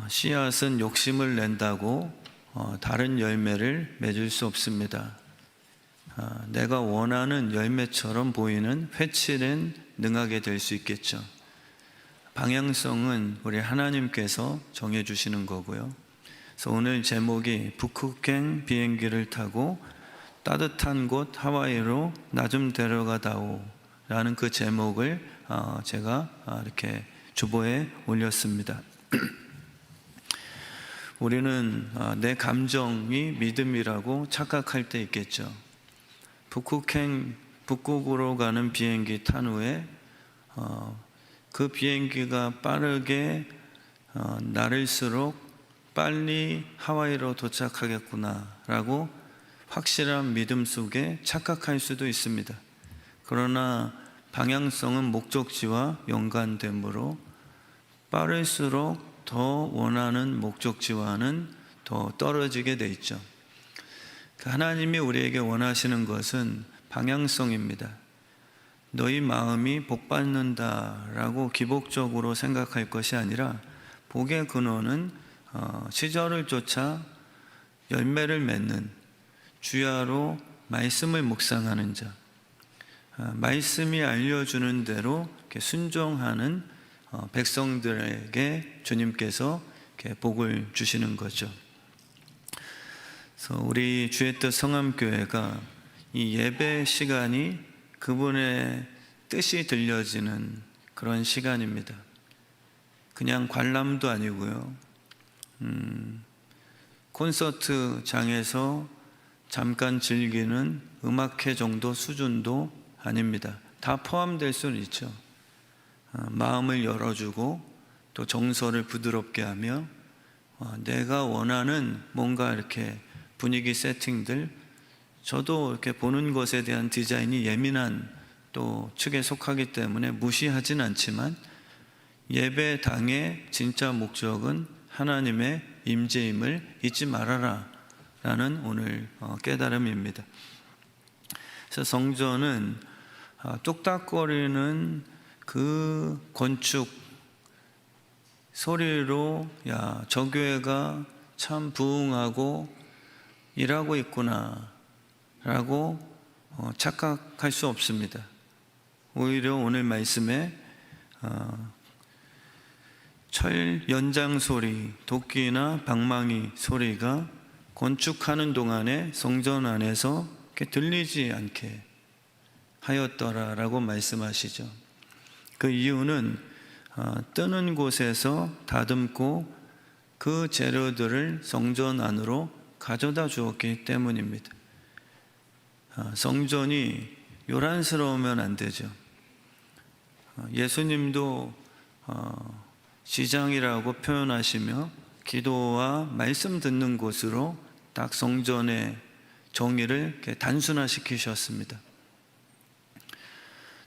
씨앗은 욕심을 낸다고 다른 열매를 맺을 수 없습니다. 내가 원하는 열매처럼 보이는 회칠엔 능하게 될 수 있겠죠. 방향성은 우리 하나님께서 정해주시는 거고요. 그래서 오늘 제목이 북극행 비행기를 타고 따뜻한 곳 하와이로 나 좀 데려가다오 라는 그 제목을 제가 이렇게 주보에 올렸습니다. 우리는 내 감정이 믿음이라고 착각할 때 있겠죠. 북극으로 가는 비행기 탄 후에 그 비행기가 빠르게 날을수록 빨리 하와이로 도착하겠구나 라고 확실한 믿음 속에 착각할 수도 있습니다. 그러나 방향성은 목적지와 연관되므로 빠를수록 더 원하는 목적지와는 더 떨어지게 돼 있죠. 하나님이 우리에게 원하시는 것은 방향성입니다. 너희 마음이 복받는다라고 기복적으로 생각할 것이 아니라 복의 근원은 시절을 쫓아 열매를 맺는 주야로 말씀을 묵상하는 자, 말씀이 알려주는 대로 순종하는 백성들에게 주님께서 복을 주시는 거죠. 그래서 우리 주의 뜻 성암교회가 이 예배 시간이 그분의 뜻이 들려지는 그런 시간입니다. 그냥 관람도 아니고요. 콘서트장에서 잠깐 즐기는 음악회 정도 수준도 아닙니다. 다 포함될 수는 있죠. 마음을 열어주고 또 정서를 부드럽게 하며 내가 원하는 뭔가 이렇게 분위기 세팅들, 저도 이렇게 보는 것에 대한 디자인이 예민한 또 축에 속하기 때문에 무시하진 않지만 예배당의 진짜 목적은 하나님의 임재임을 잊지 말아라 라는 오늘 깨달음입니다. 그래서 성전은 뚝딱거리는 그 건축 소리로 야, 저 교회가 참 부흥하고 일하고 있구나 라고 착각할 수 없습니다. 오히려 오늘 말씀에 철 연장 소리, 도끼나 방망이 소리가 건축하는 동안에 성전 안에서 이렇게 들리지 않게 하였더라라고 말씀하시죠. 그 이유는 뜨는 곳에서 다듬고 그 재료들을 성전 안으로 가져다 주었기 때문입니다. 성전이 요란스러우면 안 되죠. 예수님도 시장이라고 표현하시며 기도와 말씀 듣는 곳으로 딱 성전의 정의를 단순화시키셨습니다.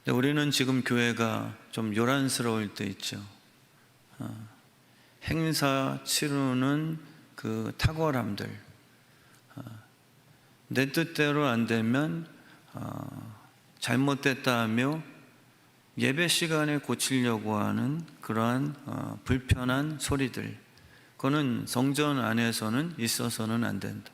우리는 지금 교회가 좀 요란스러울 때 있죠. 행사 치르는 그 탁월함들, 내 뜻대로 안 되면 잘못됐다 하며 예배 시간에 고치려고 하는 그러한 불편한 소리들, 그거는 성전 안에서는 있어서는 안 된다.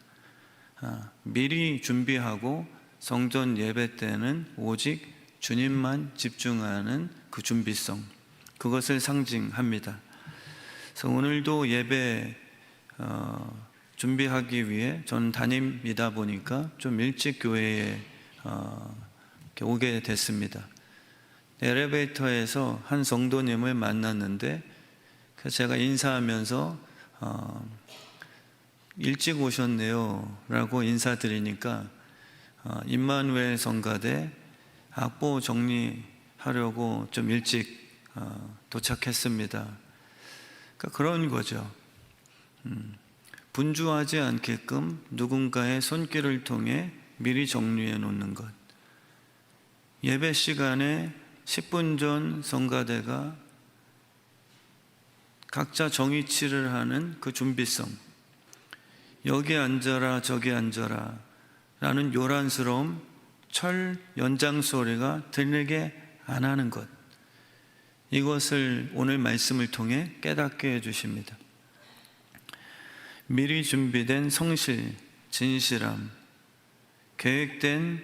미리 준비하고 성전 예배 때는 오직 주님만 집중하는 그 준비성, 그것을 상징합니다. 그래서 오늘도 예배 준비하기 위해 저는 담임이다 보니까 좀 일찍 교회에 오게 됐습니다. 엘리베이터에서 한 성도님을 만났는데 그래서 제가 인사하면서 일찍 오셨네요 라고 인사드리니까 임마누엘 성가대 악보 정리하려고 좀 일찍 도착했습니다. 그러니까 그런 거죠. 분주하지 않게끔 누군가의 손길을 통해 미리 정리해 놓는 것. 예배 시간에 10분 전 성가대가 각자 정위치를 하는 그 준비성, 여기 앉아라 저기 앉아라 라는 요란스러움, 철 연장 소리가 들리게 안 하는 것, 이것을 오늘 말씀을 통해 깨닫게 해주십니다. 미리 준비된 성실, 진실함, 계획된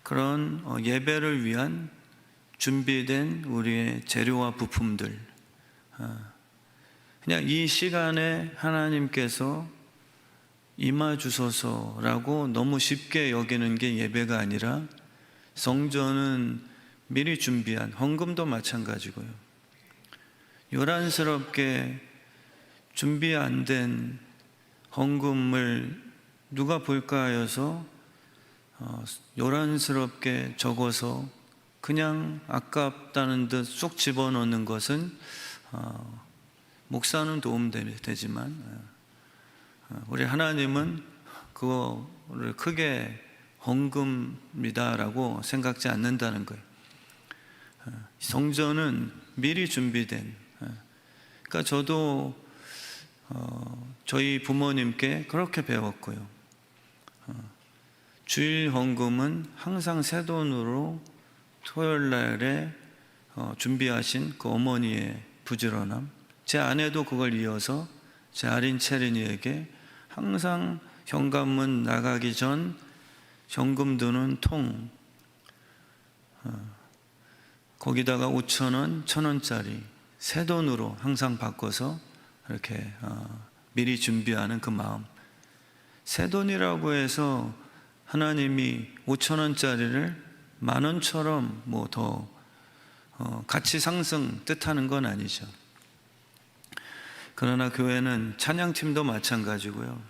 그런 예배를 위한 준비된 우리의 재료와 부품들, 그냥 이 시간에 하나님께서 임하주소서라고 너무 쉽게 여기는 게 예배가 아니라, 성전은 미리 준비한 헌금도 마찬가지고요. 요란스럽게 준비 안 된 헌금을 누가 볼까 하여서 요란스럽게 적어서 그냥 아깝다는 듯 쏙 집어넣는 것은 목사는 도움되지만 우리 하나님은 그거를 크게 헌금이다라고 생각지 않는다는 거예요. 성전은 미리 준비된, 그러니까 저도 저희 부모님께 그렇게 배웠고요. 주일 헌금은 항상 새 돈으로 토요일 날에 준비하신 그 어머니의 부지런함, 제 아내도 그걸 이어서 제 아린 체린이에게 항상 현관문 나가기 전 현금 드는 통, 거기다가 5,000원, 1,000원짜리 새 돈으로 항상 바꿔서 이렇게 미리 준비하는 그 마음. 새 돈이라고 해서 하나님이 5,000원짜리를 10,000원처럼 뭐 더 가치 상승 뜻하는 건 아니죠. 그러나 교회는 찬양팀도 마찬가지고요.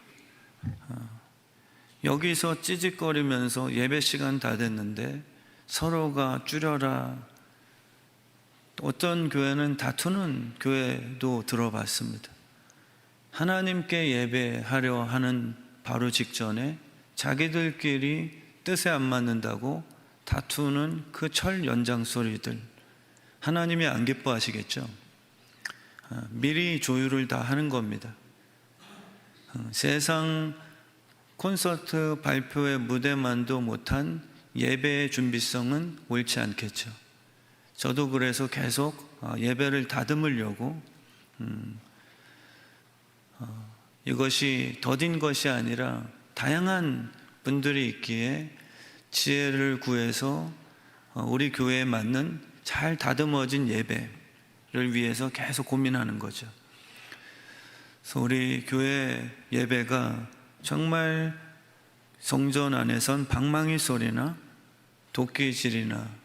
여기서 찌직거리면서 예배 시간 다 됐는데 서로가 줄여라. 어떤 교회는 다투는 교회도 들어봤습니다. 하나님께 예배하려 하는 바로 직전에 자기들끼리 뜻에 안 맞는다고 다투는 그 철 연장 소리들, 하나님이 안 기뻐하시겠죠. 미리 조율을 다 하는 겁니다. 세상 콘서트 발표회 무대만도 못한 예배의 준비성은 옳지 않겠죠. 저도 그래서 계속 예배를 다듬으려고, 이것이 더딘 것이 아니라 다양한 분들이 있기에 지혜를 구해서 우리 교회에 맞는 잘 다듬어진 예배를 위해서 계속 고민하는 거죠. 그래서 우리 교회 예배가 정말 성전 안에선 방망이 소리나 도끼질이나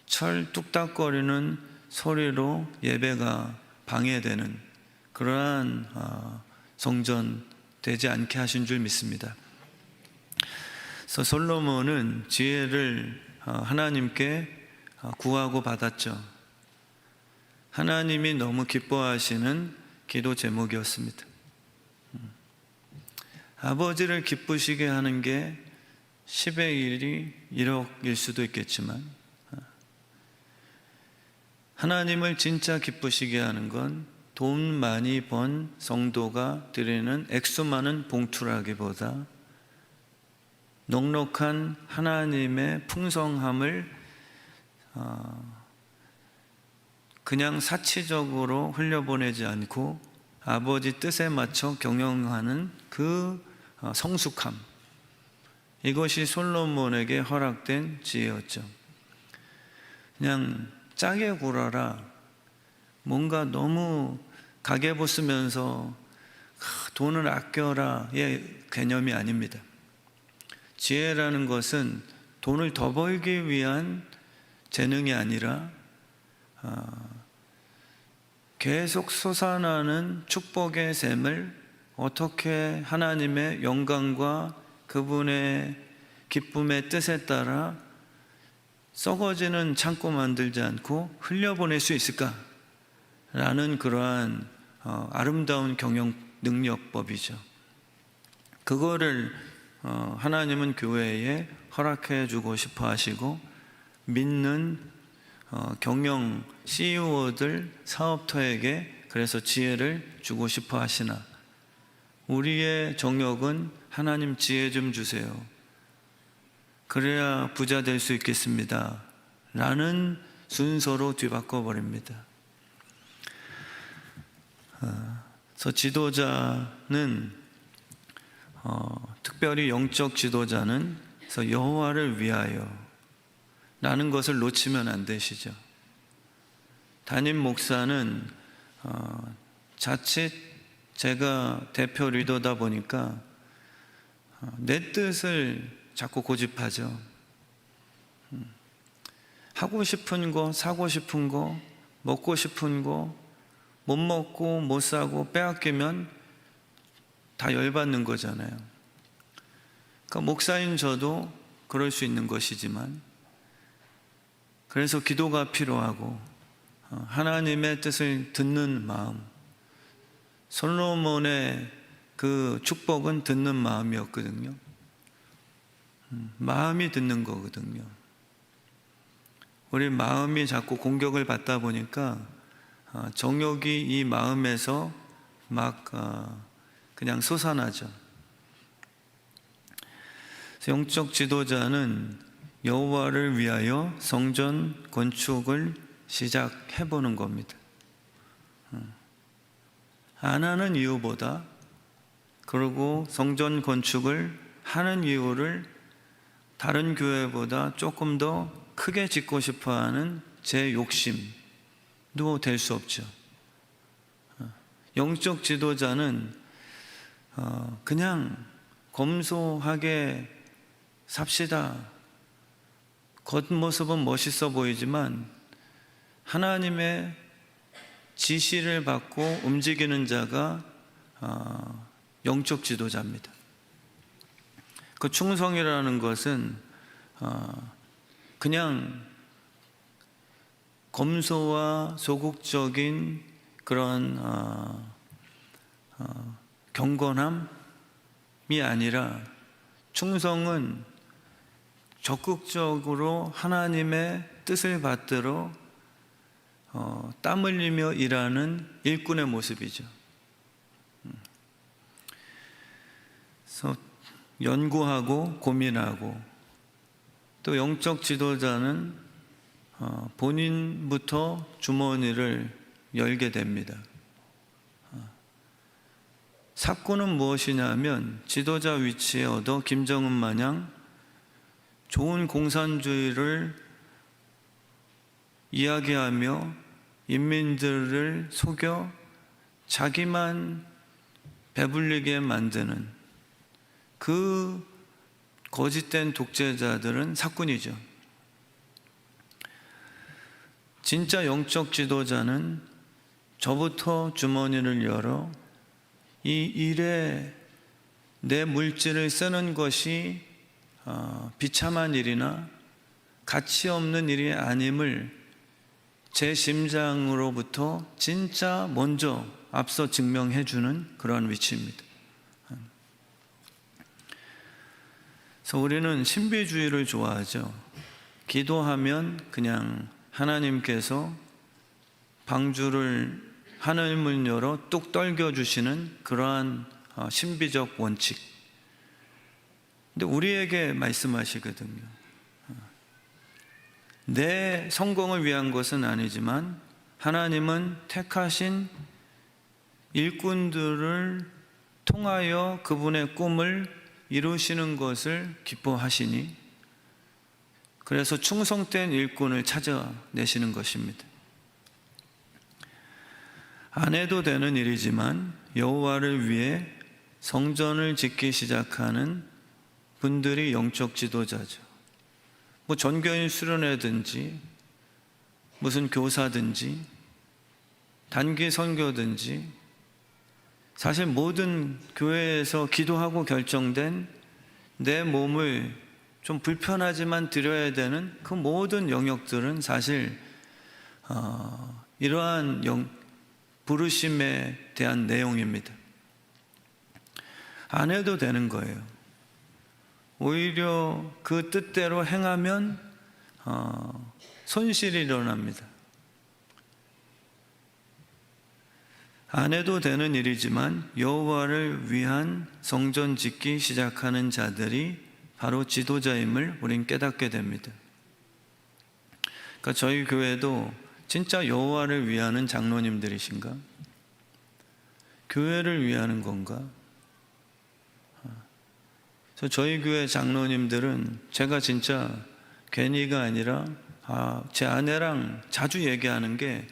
철 뚝딱거리는 소리로 예배가 방해되는 그러한 성전 되지 않게 하신 줄 믿습니다. 그래서 솔로몬은 지혜를 하나님께 구하고 받았죠. 하나님이 너무 기뻐하시는 기도 제목이었습니다. 아버지를 기쁘시게 하는 게 10의 1이 1억일 수도 있겠지만, 하나님을 진짜 기쁘시게 하는 건 돈 많이 번 성도가 드리는 액수 많은 봉투라기보다 넉넉한 하나님의 풍성함을 그냥 사치적으로 흘려보내지 않고 아버지 뜻에 맞춰 경영하는 그 성숙함, 이것이 솔로몬에게 허락된 지혜였죠. 그냥 짜게 굴어라, 뭔가 너무 가계부 쓰면서 돈을 아껴라의 개념이 아닙니다. 지혜라는 것은 돈을 더 벌기 위한 재능이 아니라 계속 솟아나는 축복의 샘을 어떻게 하나님의 영광과 그분의 기쁨의 뜻에 따라 썩어지는 창고 만들지 않고 흘려보낼 수 있을까라는 그러한 아름다운 경영 능력법이죠. 그거를 하나님은 교회에 허락해 주고 싶어 하시고, 믿는 경영 CEO들, 사업터에게 그래서 지혜를 주고 싶어 하시나, 우리의 정욕은 하나님 지혜 좀 주세요, 그래야 부자 될 수 있겠습니다 라는 순서로 뒤바꿔 버립니다. 그래서 지도자는 특별히 영적 지도자는 그래서 여호와를 위하여 라는 것을 놓치면 안 되시죠. 담임 목사는 자칫 제가 대표 리더다 보니까 내 뜻을 자꾸 고집하죠. 하고 싶은 거, 사고 싶은 거, 먹고 싶은 거, 못 먹고 못 사고 빼앗기면 다 열받는 거잖아요. 그러니까 목사인 저도 그럴 수 있는 것이지만, 그래서 기도가 필요하고 하나님의 뜻을 듣는 마음, 솔로몬의 그 축복은 듣는 마음이었거든요. 마음이 듣는 거거든요. 우리 마음이 자꾸 공격을 받다 보니까 정욕이 이 마음에서 막 그냥 솟아나죠. 영적 지도자는 여호와를 위하여 성전 건축을 시작해 보는 겁니다. 안 하는 이유보다, 그리고 성전 건축을 하는 이유를 다른 교회보다 조금 더 크게 짓고 싶어 하는 제 욕심도 될 수 없죠. 영적 지도자는 그냥 검소하게 삽시다. 겉모습은 멋있어 보이지만 하나님의 지시를 받고 움직이는 자가 영적 지도자입니다. 그 충성이라는 것은 그냥 검소와 소극적인 그런 경건함이 아니라, 충성은 적극적으로 하나님의 뜻을 받들어 땀 흘리며 일하는 일꾼의 모습이죠. 그래서 연구하고 고민하고, 또 영적 지도자는 본인부터 주머니를 열게 됩니다. 사건은 무엇이냐면, 지도자 위치에 얻어 김정은 마냥 좋은 공산주의를 이야기하며 인민들을 속여 자기만 배불리게 만드는 그 거짓된 독재자들은 사꾼이죠. 진짜 영적 지도자는 저부터 주머니를 열어 이 일에 내 물질을 쓰는 것이 비참한 일이나 가치 없는 일이 아님을 제 심장으로부터 진짜 먼저 앞서 증명해 주는 그러한 위치입니다. 그래서 우리는 신비주의를 좋아하죠. 기도하면 그냥 하나님께서 방주를, 하늘문 열어 뚝 떨겨주시는 그러한 신비적 원칙. 근데 우리에게 말씀하시거든요. 내 성공을 위한 것은 아니지만 하나님은 택하신 일꾼들을 통하여 그분의 꿈을 이루시는 것을 기뻐하시니, 그래서 충성된 일꾼을 찾아내시는 것입니다. 안 해도 되는 일이지만 여호와를 위해 성전을 짓기 시작하는 분들이 영적 지도자죠. 뭐 전교인 수련회든지 무슨 교사든지 단기 선교든지, 사실 모든 교회에서 기도하고 결정된 내 몸을 좀 불편하지만 드려야 되는 그 모든 영역들은 사실 이러한 부르심에 대한 내용입니다. 안 해도 되는 거예요. 오히려 그 뜻대로 행하면 손실이 일어납니다. 안 해도 되는 일이지만 여호와를 위한 성전 짓기 시작하는 자들이 바로 지도자임을 우린 깨닫게 됩니다. 그러니까 저희 교회도 진짜 여호와를 위하는 장로님들이신가? 교회를 위하는 건가? 그래서 저희 교회 장로님들은 제가 진짜 괜히가 아니라 제 아내랑 자주 얘기하는 게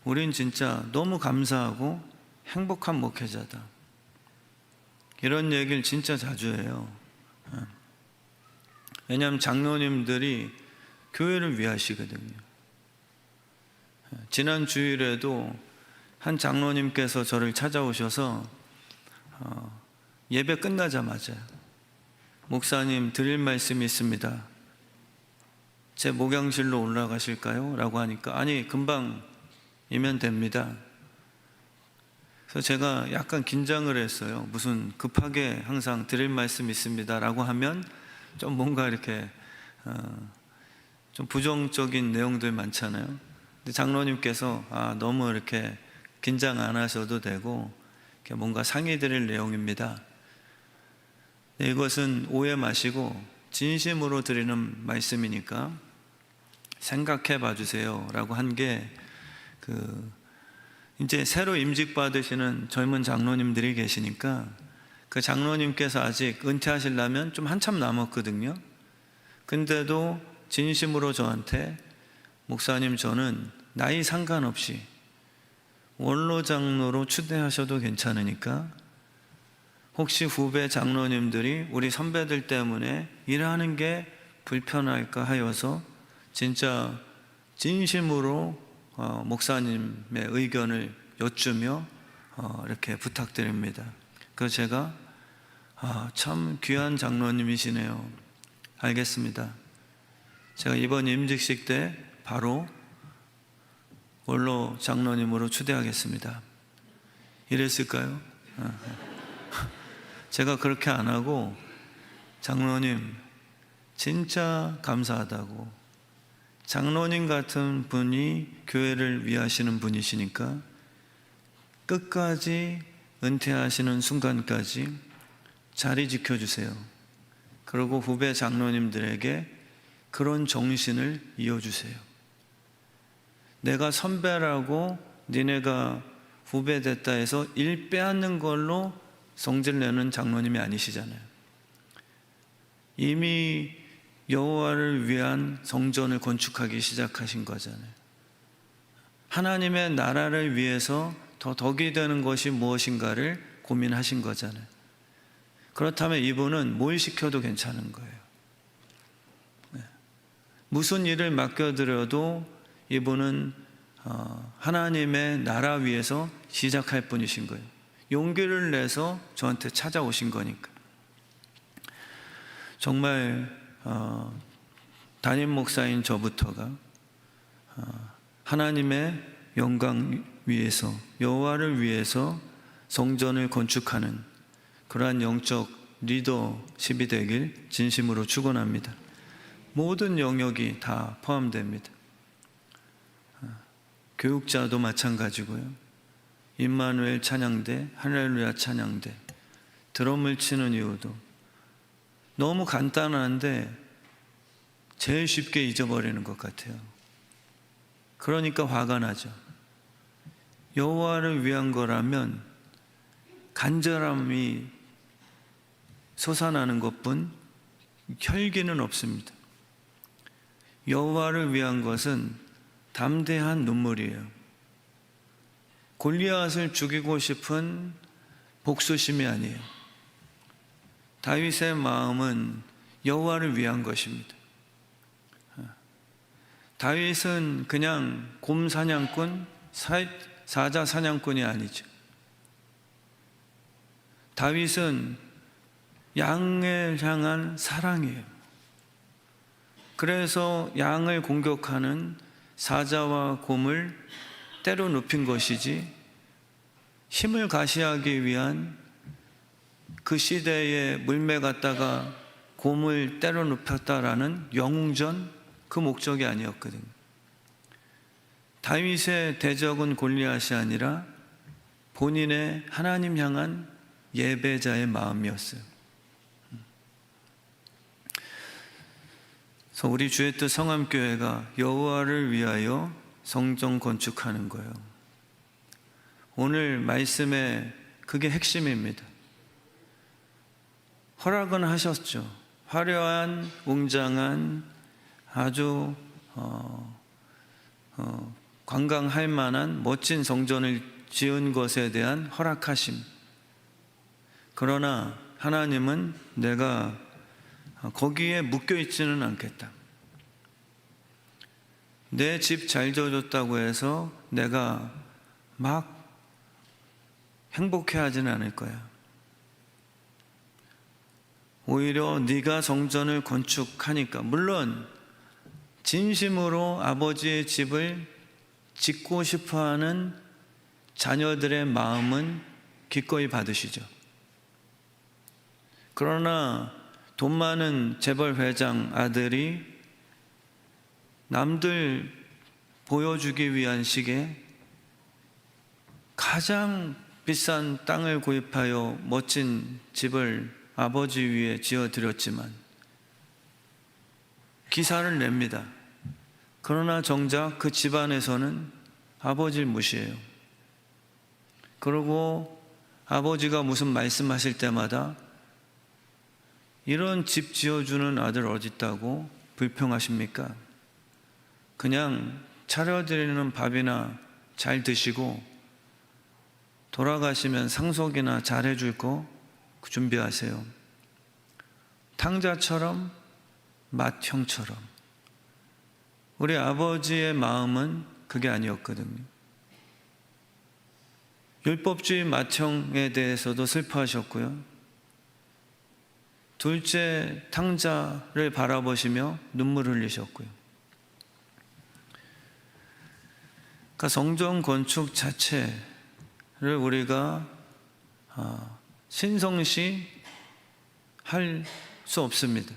우린 진짜 너무 감사하고 행복한 목회자다. 이런 얘기를 진짜 자주 해요. 왜냐하면 장로님들이 교회를 위하시거든요. 지난 주일에도 한 장로님께서 저를 찾아오셔서 예배 끝나자마자 목사님 드릴 말씀이 있습니다. 제 목양실로 올라가실까요? 라고 하니까 아니 금방이면 됩니다. 그래서 제가 약간 긴장을 했어요. 무슨 급하게 항상 드릴 말씀 있습니다 라고 하면 좀 뭔가 이렇게 좀 부정적인 내용들 많잖아요. 근데 장로님께서 너무 이렇게 긴장 안 하셔도 되고 뭔가 상의 드릴 내용입니다. 이것은 오해 마시고 진심으로 드리는 말씀이니까 생각해 봐 주세요 라고 한 게 이제 새로 임직 받으시는 젊은 장로님들이 계시니까 그 장로님께서 아직 은퇴하시려면 좀 한참 남았거든요. 근데도 진심으로 저한테 목사님 저는 나이 상관없이 원로 장로로 추대하셔도 괜찮으니까 혹시 후배 장로님들이 우리 선배들 때문에 일하는 게 불편할까 하여서 진짜 진심으로 목사님의 의견을 여쭈며 이렇게 부탁드립니다. 그래서 제가 참 귀한 장로님이시네요. 알겠습니다. 제가 이번 임직식 때 바로 원로 장로님으로 추대하겠습니다. 이랬을까요? 제가 그렇게 안 하고 장로님 진짜 감사하다고, 장로님 같은 분이 교회를 위하시는 분이시니까 끝까지 은퇴하시는 순간까지 자리 지켜주세요. 그리고 후배 장로님들에게 그런 정신을 이어주세요. 내가 선배라고 니네가 후배 됐다 해서 일 빼앗는 걸로 성질 내는 장로님이 아니시잖아요. 이미 여호와를 위한 성전을 건축하기 시작하신 거잖아요. 하나님의 나라를 위해서 더 덕이 되는 것이 무엇인가를 고민하신 거잖아요. 그렇다면 이분은 뭘 시켜도 괜찮은 거예요. 무슨 일을 맡겨드려도 이분은 하나님의 나라 위에서 시작할 분이신 거예요. 용기를 내서 저한테 찾아오신 거니까. 정말 담임 목사인 저부터가 하나님의 영광 위해서, 여호와를 위해서 성전을 건축하는 그러한 영적 리더십이 되길 진심으로 축원합니다. 모든 영역이 다 포함됩니다. 교육자도 마찬가지고요. 임마누엘 찬양대, 할렐루야 찬양대, 드럼을 치는 이유도 너무 간단한데 제일 쉽게 잊어버리는 것 같아요. 그러니까 화가 나죠. 여호와를 위한 거라면 간절함이 솟아나는 것뿐 혈기는 없습니다. 여호와를 위한 것은 담대한 눈물이에요. 골리앗을 죽이고 싶은 복수심이 아니에요. 다윗의 마음은 여호와를 위한 것입니다. 다윗은 그냥 곰 사냥꾼, 사자 사냥꾼이 아니죠. 다윗은 양을 향한 사랑이에요. 그래서 양을 공격하는 사자와 곰을 때려 눕힌 것이지, 힘을 가시하기 위한 그 시대에 물매 갔다가 곰을 때려 눕혔다라는 영웅전, 그 목적이 아니었거든요. 다윗의 대적은 골리앗이 아니라 본인의 하나님 향한 예배자의 마음이었어요. 그래서 우리 주의 뜻 성암교회가 여호와를 위하여 성전 건축하는 거예요. 오늘 말씀의 그게 핵심입니다. 허락은 하셨죠. 화려한, 웅장한, 아주 관광할 만한 멋진 성전을 지은 것에 대한 허락하심. 그러나 하나님은 내가 거기에 묶여 있지는 않겠다. 내 집 잘 지어줬다고 해서 내가 막 행복해하지는 않을 거야. 오히려 네가 성전을 건축하니까, 물론 진심으로 아버지의 집을 짓고 싶어하는 자녀들의 마음은 기꺼이 받으시죠. 그러나 돈 많은 재벌 회장 아들이 남들 보여주기 위한 식의 가장 비싼 땅을 구입하여 멋진 집을 아버지 위에 지어드렸지만 기사를 냅니다. 그러나 정작 그 집안에서는 아버지를 무시해요. 그리고 아버지가 무슨 말씀하실 때마다 이런 집 지어주는 아들 어디 있다고 불평하십니까? 그냥 차려드리는 밥이나 잘 드시고 돌아가시면 상속이나 잘 해줄 거 준비하세요. 탕자처럼, 맏형처럼. 우리 아버지의 마음은 그게 아니었거든요. 율법주의 맏형에 대해서도 슬퍼하셨고요. 둘째 탕자를 바라보시며 눈물 흘리셨고요. 그러니까 성전 건축 자체를 우리가 신성시 할 수 없습니다.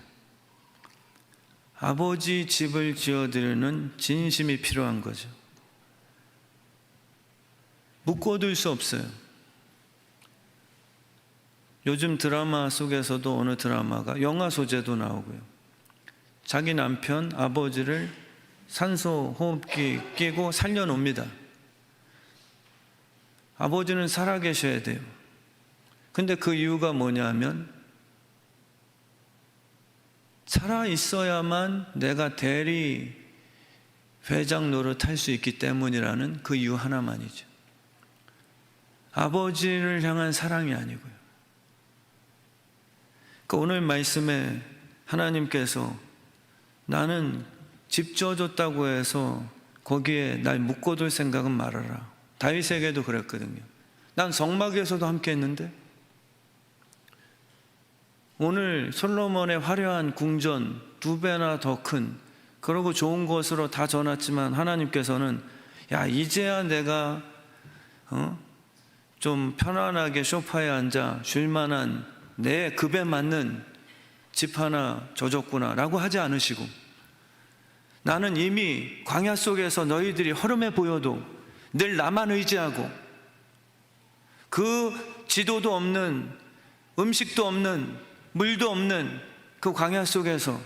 아버지 집을 지어드리는 진심이 필요한 거죠. 묶어둘 수 없어요. 요즘 드라마 속에서도 어느 드라마가 영아 소재도 나오고요. 자기 남편 아버지를 산소 호흡기 끼고 살려놓습니다. 아버지는 살아계셔야 돼요. 근데 그 이유가 뭐냐면 살아있어야만 내가 대리 회장 노릇할 수 있기 때문이라는 그 이유 하나만이죠. 아버지를 향한 사랑이 아니고요. 그러니까 오늘 말씀에 하나님께서 나는 집 지어줬다고 해서 거기에 날 묶어둘 생각은 말아라. 다윗에게도 그랬거든요. 난 성막에서도 함께 했는데 오늘 솔로몬의 화려한 궁전 2배나 더 큰 그러고 좋은 곳으로 다 전했지만 하나님께서는 야 이제야 내가 좀 편안하게 소파에 앉아 쉴만한 내 급에 맞는 집 하나 줘줬구나 라고 하지 않으시고 나는 이미 광야 속에서 너희들이 허름해 보여도 늘 나만 의지하고 그 지도도 없는 음식도 없는 물도 없는 그 광야 속에서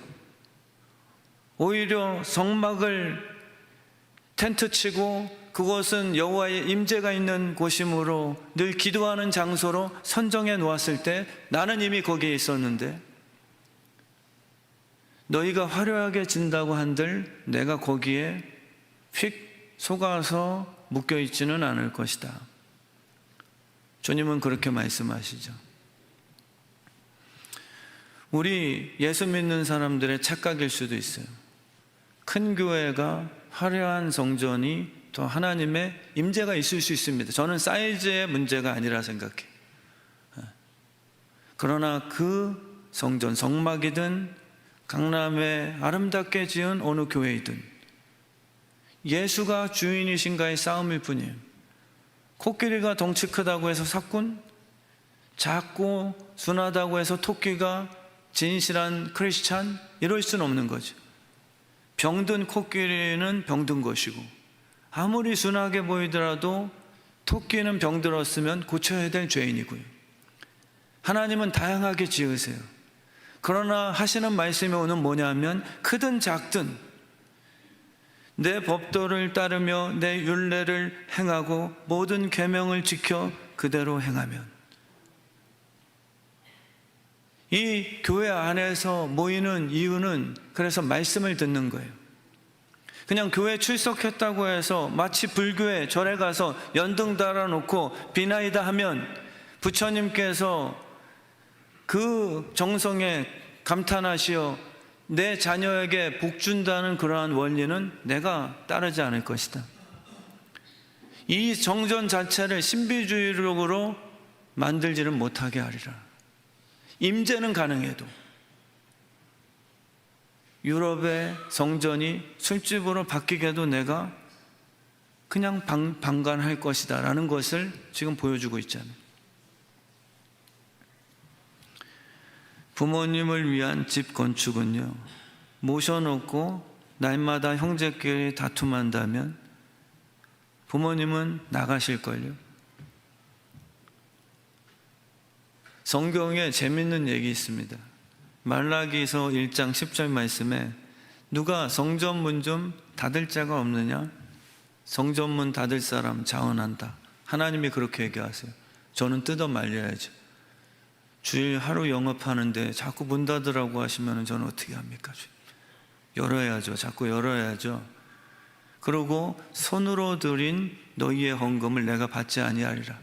오히려 성막을 텐트 치고 그곳은 여호와의 임재가 있는 곳이므로 늘 기도하는 장소로 선정해 놓았을 때 나는 이미 거기에 있었는데 너희가 화려하게 진다고 한들 내가 거기에 휙 속아서 묶여있지는 않을 것이다. 주님은 그렇게 말씀하시죠. 우리 예수 믿는 사람들의 착각일 수도 있어요. 큰 교회가 화려한 성전이 더 하나님의 임재가 있을 수 있습니다. 저는 사이즈의 문제가 아니라 생각해요. 그러나 그 성전, 성막이든 강남에 아름답게 지은 어느 교회이든 예수가 주인이신가의 싸움일 뿐이에요. 코끼리가 덩치 크다고 해서 사꾼, 작고 순하다고 해서 토끼가 진실한 크리스찬, 이럴 수는 없는 거죠. 병든 코끼리는 병든 것이고 아무리 순하게 보이더라도 토끼는 병들었으면 고쳐야 될 죄인이고요. 하나님은 다양하게 지으세요. 그러나 하시는 말씀이 오늘 뭐냐면 크든 작든 내 법도를 따르며 내 율례를 행하고 모든 계명을 지켜 그대로 행하면. 이 교회 안에서 모이는 이유는 그래서 말씀을 듣는 거예요. 그냥 교회 출석했다고 해서 마치 불교에 절에 가서 연등 달아놓고 비나이다 하면 부처님께서 그 정성에 감탄하시어 내 자녀에게 복 준다는 그러한 원리는 내가 따르지 않을 것이다. 이 정전 자체를 신비주의적으로 만들지는 못하게 하리라. 임재는 가능해도 유럽의 성전이 술집으로 바뀌게도 내가 그냥 방관할 것이다 라는 것을 지금 보여주고 있잖아요. 부모님을 위한 집 건축은요, 모셔놓고 날마다 형제끼리 다툼한다면 부모님은 나가실걸요. 성경에 재밌는 얘기 있습니다. 말라기서 1장 10절 말씀에 누가 성전문 좀 닫을 자가 없느냐? 성전문 닫을 사람 자원한다. 하나님이 그렇게 얘기하세요. 저는 뜯어 말려야죠. 주일 하루 영업하는데 자꾸 문 닫으라고 하시면 저는 어떻게 합니까? 열어야죠. 자꾸 열어야죠. 그리고 손으로 드린 너희의 헌금을 내가 받지 아니하리라.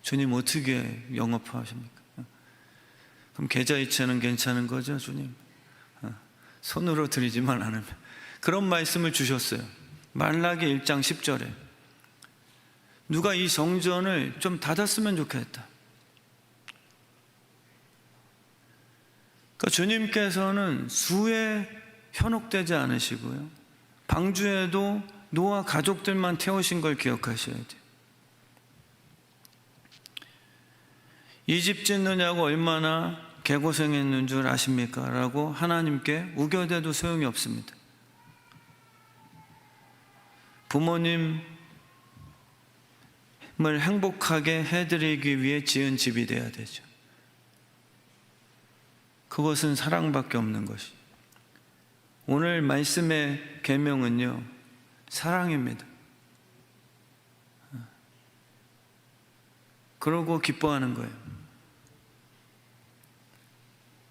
주님 어떻게 영업하십니까? 그럼 계좌이체는 괜찮은 거죠, 주님? 손으로 드리지만 않으면. 그런 말씀을 주셨어요. 말라기 1장 10절에 누가 이 성전을 좀 닫았으면 좋겠다. 그러니까 주님께서는 수에 현혹되지 않으시고요, 방주에도 노아 가족들만 태우신 걸 기억하셔야 돼요. 이 집 짓느냐고 얼마나 개고생했는 줄 아십니까? 라고 하나님께 우겨대도 소용이 없습니다. 부모님을 행복하게 해드리기 위해 지은 집이 돼야 되죠. 그것은 사랑밖에 없는 것이. 오늘 말씀의 계명은요, 사랑입니다. 그러고 기뻐하는 거예요.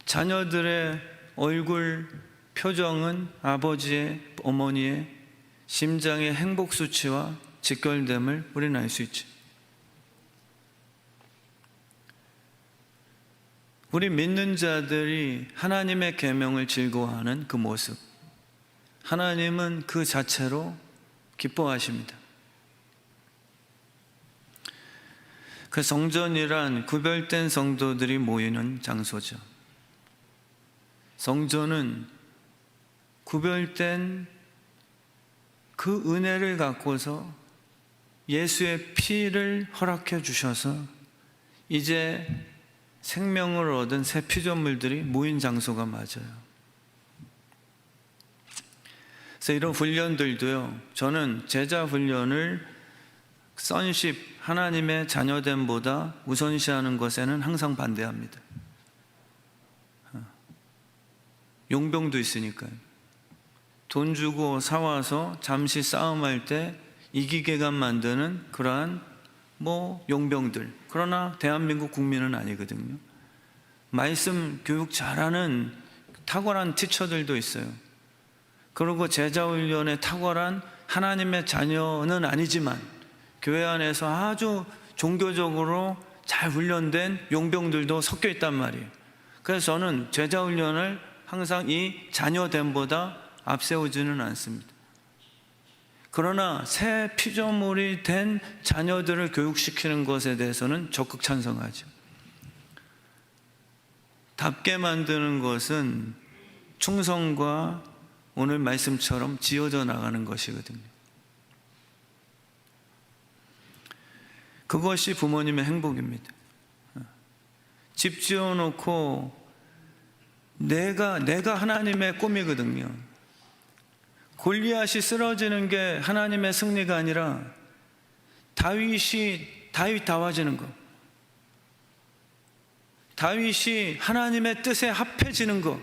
자녀들의 얼굴 표정은 아버지의, 어머니의 심장의 행복 수치와 직결됨을 우리는 알 수 있죠. 우리 믿는 자들이 하나님의 계명을 즐거워하는 그 모습, 하나님은 그 자체로 기뻐하십니다. 그 성전이란 구별된 성도들이 모이는 장소죠. 성전은 구별된 그 은혜를 갖고서 예수의 피를 허락해 주셔서 이제 생명을 얻은 새 피조물들이 모인 장소가 맞아요. 그래서 이런 훈련들도요, 저는 제자 훈련을 선십, 하나님의 자녀됨보다 우선시하는 것에는 항상 반대합니다. 용병도 있으니까요. 돈 주고 사와서 잠시 싸움할 때 이기게만 만드는 그러한 용병들. 그러나 대한민국 국민은 아니거든요. 말씀 교육 잘하는 탁월한 티처들도 있어요. 그리고 제자훈련에 탁월한 하나님의 자녀는 아니지만 교회 안에서 아주 종교적으로 잘 훈련된 용병들도 섞여 있단 말이에요. 그래서 저는 제자훈련을 항상 이 자녀됨보다 앞세우지는 않습니다. 그러나 새 피조물이 된 자녀들을 교육시키는 것에 대해서는 적극 찬성하죠. 답게 만드는 것은 충성과 오늘 말씀처럼 지어져 나가는 것이거든요. 그것이 부모님의 행복입니다. 집 지어놓고 내가 하나님의 꿈이거든요. 골리앗이 쓰러지는 게 하나님의 승리가 아니라 다윗 다워지는 거, 다윗이 하나님의 뜻에 합해지는 거,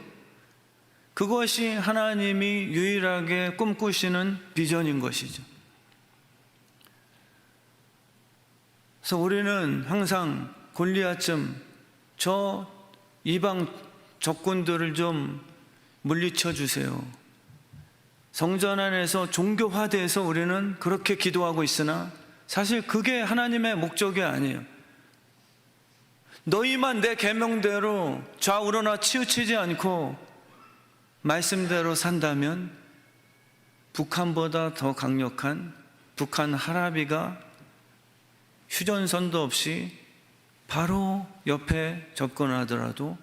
그것이 하나님이 유일하게 꿈꾸시는 비전인 것이죠. 그래서 우리는 항상 골리앗쯤 저 이방 적군들을 좀 물리쳐 주세요. 성전 안에서 종교화돼서 우리는 그렇게 기도하고 있으나 사실 그게 하나님의 목적이 아니에요. 너희만 내 계명대로 좌우로나 치우치지 않고 말씀대로 산다면 북한보다 더 강력한 북한 하라비가 휴전선도 없이 바로 옆에 접근하더라도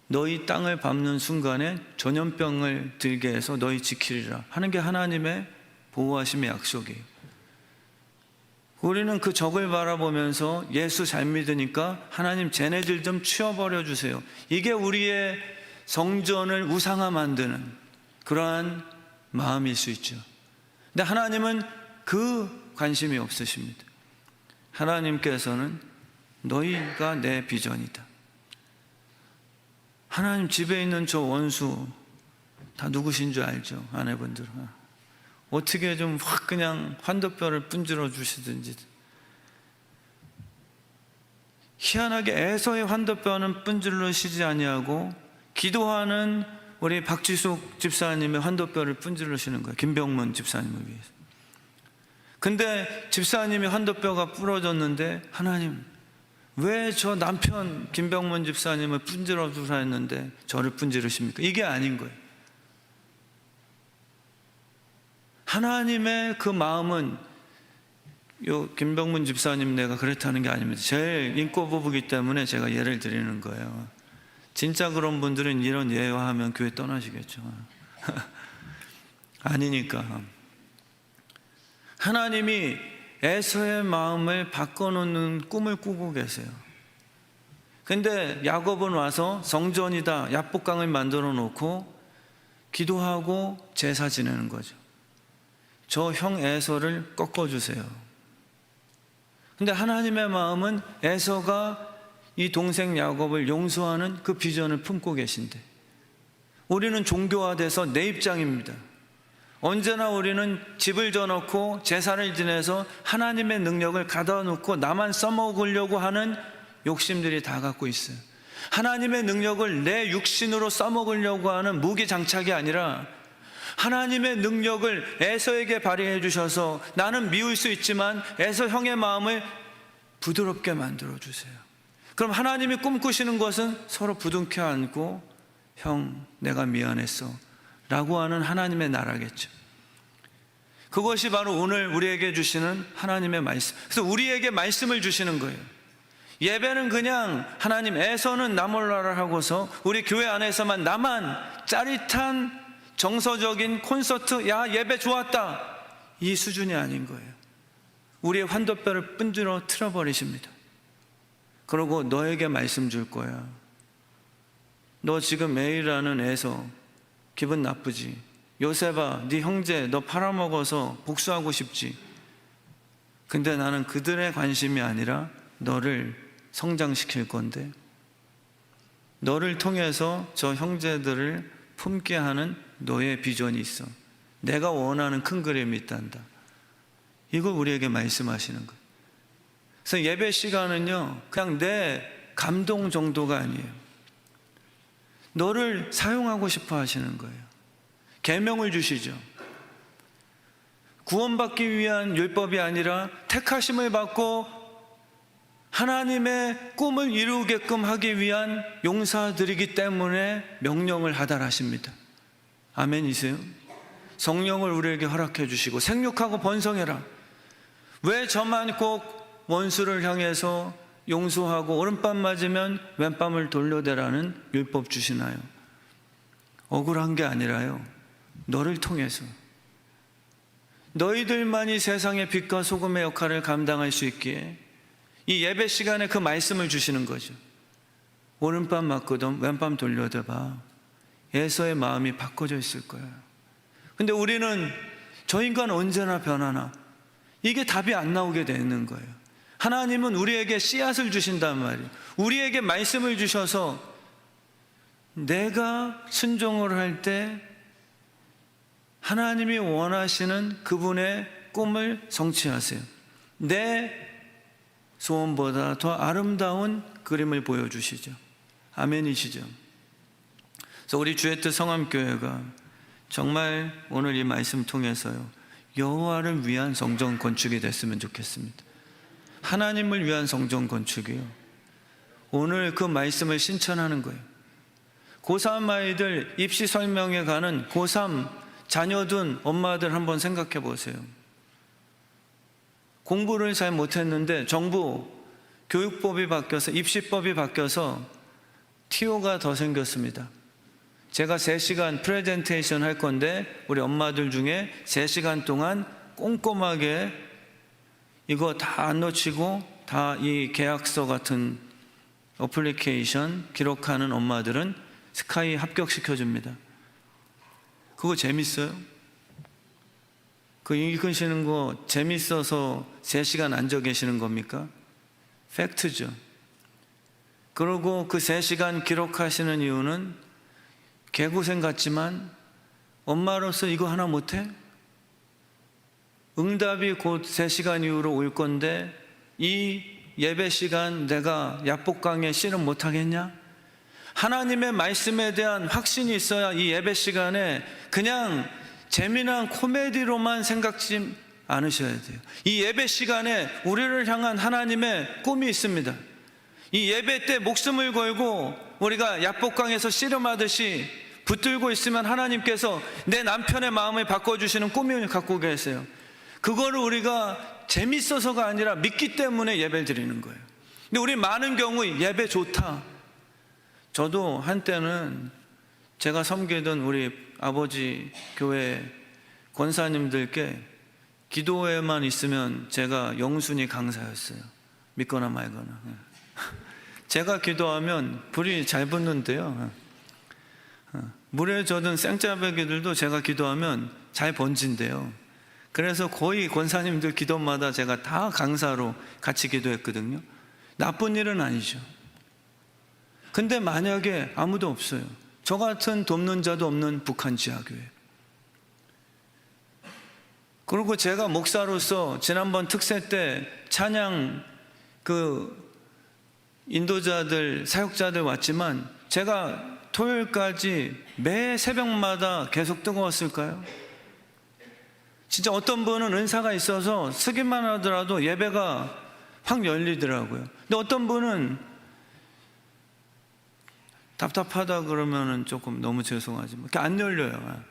너희 땅을 밟는 순간에 전염병을 들게 해서 너희 지키리라 하는 게 하나님의 보호하심의 약속이에요. 우리는 그 적을 바라보면서 예수 잘 믿으니까 하나님 쟤네들 좀 치워버려 주세요. 이게 우리의 성전을 우상화 만드는 그러한 마음일 수 있죠. 근데 하나님은 그 관심이 없으십니다. 하나님께서는 너희가 내 비전이다. 하나님 집에 있는 저 원수 다 누구신 줄 알죠? 아내분들은 어떻게 좀 확 그냥 환도뼈를 분질러 주시든지. 희한하게 에서의 환도뼈는 분질러시지 아니하고 기도하는 우리 박지숙 집사님의 환도뼈를 분질러시는 거예요. 김병문 집사님을 위해서. 근데 집사님이 환도뼈가 부러졌는데 하나님 왜 저 남편 김병문 집사님을 분질러 주라 했는데 저를 분지르십니까? 이게 아닌 거예요. 하나님의 그 마음은 요 김병문 집사님 내가 그렇다는 게 아닙니다. 제일 인고 부부기 때문에 제가 예를 드리는 거예요. 진짜 그런 분들은 이런 예화하면 교회 떠나시겠죠. 아니니까. 하나님이 에서의 마음을 바꿔놓는 꿈을 꾸고 계세요. 근데 야곱은 와서 성전이다 야복강을 만들어 놓고 기도하고 제사 지내는 거죠. 저 형 에서를 꺾어주세요. 근데 하나님의 마음은 에서가 이 동생 야곱을 용서하는 그 비전을 품고 계신데 우리는 종교화돼서 내 입장입니다. 언제나 우리는 집을 져놓고 제사를 지내서 하나님의 능력을 가둬 놓고 나만 써먹으려고 하는 욕심들이 다 갖고 있어요. 하나님의 능력을 내 육신으로 써먹으려고 하는 무기장착이 아니라 하나님의 능력을 에서에게 발휘해 주셔서 나는 미울 수 있지만 에서 형의 마음을 부드럽게 만들어 주세요. 그럼 하나님이 꿈꾸시는 것은 서로 부둥켜 안고 형 내가 미안했어 라고 하는 하나님의 나라겠죠. 그것이 바로 오늘 우리에게 주시는 하나님의 말씀. 그래서 우리에게 말씀을 주시는 거예요. 예배는 그냥 하나님 에서는 나 몰라라 하고서 우리 교회 안에서만 나만 짜릿한 정서적인 콘서트 야 예배 좋았다 이 수준이 아닌 거예요. 우리의 환도뼈를 분질러 틀어버리십니다. 그러고 너에게 말씀 줄 거야. 너 지금 매일 하는 에서 기분 나쁘지? 요셉아 네 형제 너 팔아먹어서 복수하고 싶지? 근데 나는 그들의 관심이 아니라 너를 성장시킬 건데 너를 통해서 저 형제들을 품게 하는 너의 비전이 있어. 내가 원하는 큰 그림이 있단다. 이걸 우리에게 말씀하시는 거예요. 그래서 예배 시간은요 그냥 내 감동 정도가 아니에요. 너를 사용하고 싶어 하시는 거예요. 계명을 주시죠. 구원받기 위한 율법이 아니라 택하심을 받고 하나님의 꿈을 이루게끔 하기 위한 용사들이기 때문에 명령을 하달하십니다. 아멘이세요? 성령을 우리에게 허락해 주시고 생육하고 번성해라. 왜 저만 꼭 원수를 향해서 용서하고 오른밤 맞으면 왼밤을 돌려대라는 율법 주시나요? 억울한 게 아니라요 너를 통해서 너희들만이 세상의 빛과 소금의 역할을 감당할 수 있기에 이 예배 시간에 그 말씀을 주시는 거죠. 오른밤 맞거든 왼밤 돌려대봐. 에서의 마음이 바꿔져 있을 거예요. 근데 우리는 저 인간 언제나 변하나 이게 답이 안 나오게 되는 거예요. 하나님은 우리에게 씨앗을 주신단 말이에요. 우리에게 말씀을 주셔서 내가 순종을 할 때 하나님이 원하시는 그분의 꿈을 성취하세요. 내 소원보다 더 아름다운 그림을 보여주시죠. 아멘이시죠. 그래서 우리 주의 뜻 성함교회가 정말 오늘 이 말씀 통해서요, 여호와를 위한 성전 건축이 됐으면 좋겠습니다. 하나님을 위한 성전 건축이요. 오늘 그 말씀을 신천하는 거예요. 고3 아이들 입시 설명회 가는 고3 자녀 둔 엄마들 한번 생각해 보세요. 공부를 잘 못했는데 정부 교육법이 바뀌어서, 입시법이 바뀌어서 TO가 더 생겼습니다. 제가 3시간 프레젠테이션 할 건데 우리 엄마들 중에 3시간 동안 꼼꼼하게 이거 다 안 놓치고 다 이 계약서 같은 어플리케이션 기록하는 엄마들은 스카이 합격시켜줍니다. 그거 재밌어요? 그 읽으시는 거 재밌어서 3시간 앉아 계시는 겁니까? 팩트죠. 그리고 그 3시간 기록하시는 이유는 개고생 같지만 엄마로서 이거 하나 못해? 응답이 곧 3시간 이후로 올 건데 이 예배 시간 내가 약복강에 씨름 못하겠냐? 하나님의 말씀에 대한 확신이 있어야 이 예배 시간에 그냥 재미난 코미디로만 생각지 않으셔야 돼요. 이 예배 시간에 우리를 향한 하나님의 꿈이 있습니다. 이 예배 때 목숨을 걸고 우리가 약복강에서 씨름하듯이 붙들고 있으면 하나님께서 내 남편의 마음을 바꿔주시는 꿈을 갖고 계세요. 그거를 우리가 재밌어서가 아니라 믿기 때문에 예배를 드리는 거예요. 근데 우리 많은 경우 예배 좋다. 저도 한때는 제가 섬기던 우리 아버지 교회 권사님들께 기도회만 있으면 제가 영순위 강사였어요. 믿거나 말거나. 제가 기도하면 불이 잘 붙는데요, 물에 젖은 생짜배기들도 제가 기도하면 잘 번진대요. 그래서 거의 권사님들 기도마다 제가 다 강사로 같이 기도했거든요. 나쁜 일은 아니죠. 근데 만약에 아무도 없어요. 저 같은 돕는 자도 없는 북한 지하교회. 그리고 제가 목사로서 지난번 특세 때 찬양 인도자들, 사역자들 왔지만 제가 토요일까지 매 새벽마다 계속 뜨거웠을까요? 진짜 어떤 분은 은사가 있어서 쓰기만 하더라도 예배가 확 열리더라고요. 근데 어떤 분은 답답하다 그러면은 조금 너무 죄송하지만 안 열려요.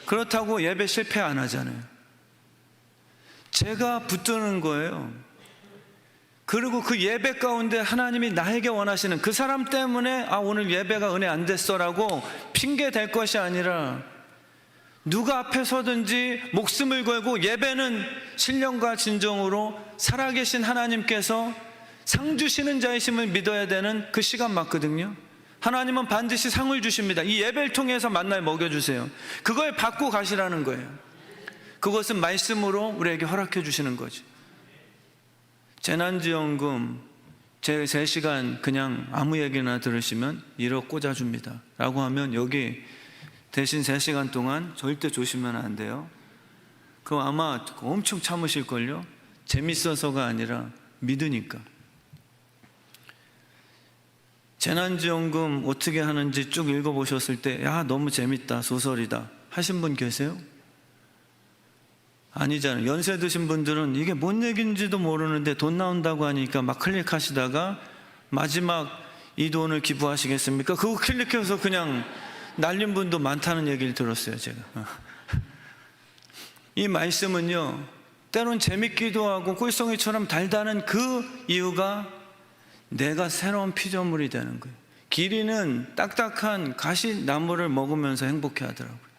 그렇다고 예배 실패 안 하잖아요. 제가 붙드는 거예요. 그리고 그 예배 가운데 하나님이 나에게 원하시는 그 사람 때문에 오늘 예배가 은혜 안 됐어라고 핑계 댈 것이 아니라 누가 앞에 서든지 목숨을 걸고 예배는 신령과 진정으로 살아계신 하나님께서 상 주시는 자이심을 믿어야 되는 그 시간 맞거든요. 하나님은 반드시 상을 주십니다. 이 예배를 통해서 만날 먹여주세요. 그걸 받고 가시라는 거예요. 그것은 말씀으로 우리에게 허락해 주시는 거죠. 재난지원금 제 3시간 그냥 아무 얘기나 들으시면 1억 꽂아줍니다 라고 하면 여기 대신 3시간 동안 절대 조심하면 안 돼요. 그거 아마 엄청 참으실걸요. 재밌어서가 아니라 믿으니까. 재난지원금 어떻게 하는지 쭉 읽어보셨을 때 너무 재밌다, 소설이다 하신 분 계세요? 아니잖아요. 연세 드신 분들은 이게 뭔 얘기인지도 모르는데 돈 나온다고 하니까 막 클릭하시다가 마지막 이 돈을 기부하시겠습니까? 그거 클릭해서 그냥 날린 분도 많다는 얘기를 들었어요, 제가. 이 말씀은요, 때론 재밌기도 하고 꿀송이처럼 달다는 그 이유가 내가 새로운 피조물이 되는 거예요. 기린은 딱딱한 가시나무를 먹으면서 행복해 하더라고요.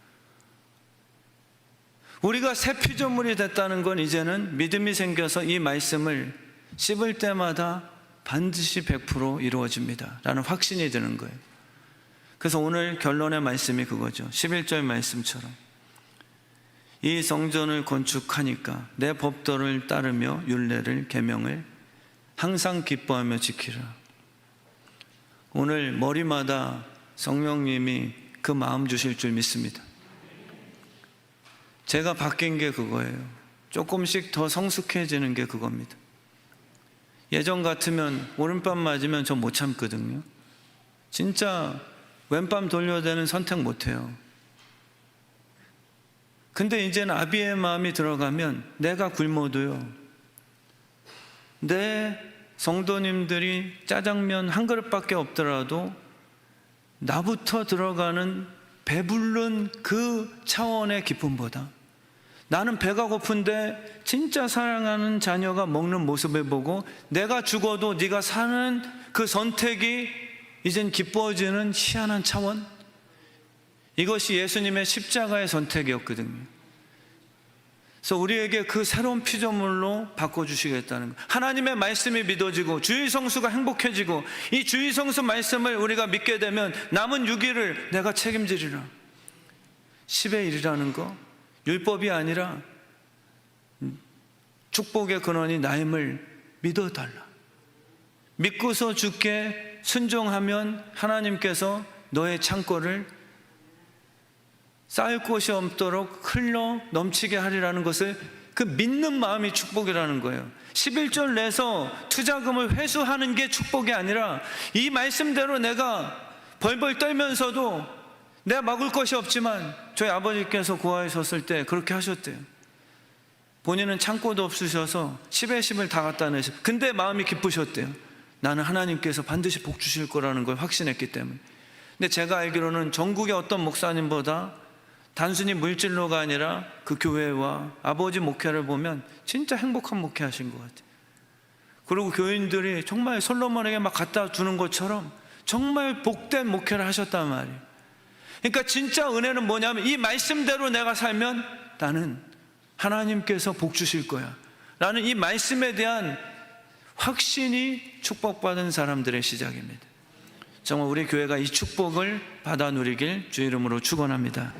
우리가 새 피조물이 됐다는 건 이제는 믿음이 생겨서 이 말씀을 씹을 때마다 반드시 100% 이루어집니다 라는 확신이 드는 거예요. 그래서 오늘 결론의 말씀이 그거죠. 11절 말씀처럼 이 성전을 건축하니까 내 법도를 따르며 율례를 계명을 항상 기뻐하며 지키라. 오늘 머리마다 성령님이 그 마음 주실 줄 믿습니다. 제가 바뀐 게 그거예요. 조금씩 더 성숙해지는 게 그겁니다. 예전 같으면 오른밤 맞으면 저 못 참거든요. 진짜 왼밤 돌려대는 선택 못해요. 근데 이제는 아비의 마음이 들어가면 내가 굶어도요, 내 성도님들이 짜장면 한 그릇밖에 없더라도 나부터 들어가는 배부른 그 차원의 기쁨보다, 나는 배가 고픈데 진짜 사랑하는 자녀가 먹는 모습을 보고 내가 죽어도 네가 사는 그 선택이 이젠 기뻐지는 희한한 차원, 이것이 예수님의 십자가의 선택이었거든요. 그래서 우리에게 그 새로운 피조물로 바꿔주시겠다는 것, 하나님의 말씀이 믿어지고 주의 성수가 행복해지고, 이 주의 성수 말씀을 우리가 믿게 되면 남은 6일을 내가 책임지리라. 10의 1이라는 거, 율법이 아니라 축복의 근원이 나임을 믿어달라. 믿고서 주께 순종하면 하나님께서 너의 창고를 쌓을 곳이 없도록 흘러 넘치게 하리라는 것을, 그 믿는 마음이 축복이라는 거예요. 11절 내서 투자금을 회수하는 게 축복이 아니라, 이 말씀대로 내가 벌벌 떨면서도 내가 먹을 것이 없지만, 저희 아버지께서 고아하셨을 때 그렇게 하셨대요. 본인은 창고도 없으셔서 10의 10을 다 갖다 내셨어요. 근데 마음이 기쁘셨대요. 나는 하나님께서 반드시 복 주실 거라는 걸 확신했기 때문에. 근데 제가 알기로는 전국의 어떤 목사님보다 단순히 물질로가 아니라 그 교회와 아버지 목회를 보면 진짜 행복한 목회 하신 것 같아요. 그리고 교인들이 정말 솔로몬에게 막 갖다 주는 것처럼 정말 복된 목회를 하셨단 말이에요. 그러니까 진짜 은혜는 뭐냐면, 이 말씀대로 내가 살면 나는 하나님께서 복 주실 거야 라는 이 말씀에 대한 확신이 축복받은 사람들의 시작입니다. 정말 우리 교회가 이 축복을 받아 누리길 주의 이름으로 축원합니다.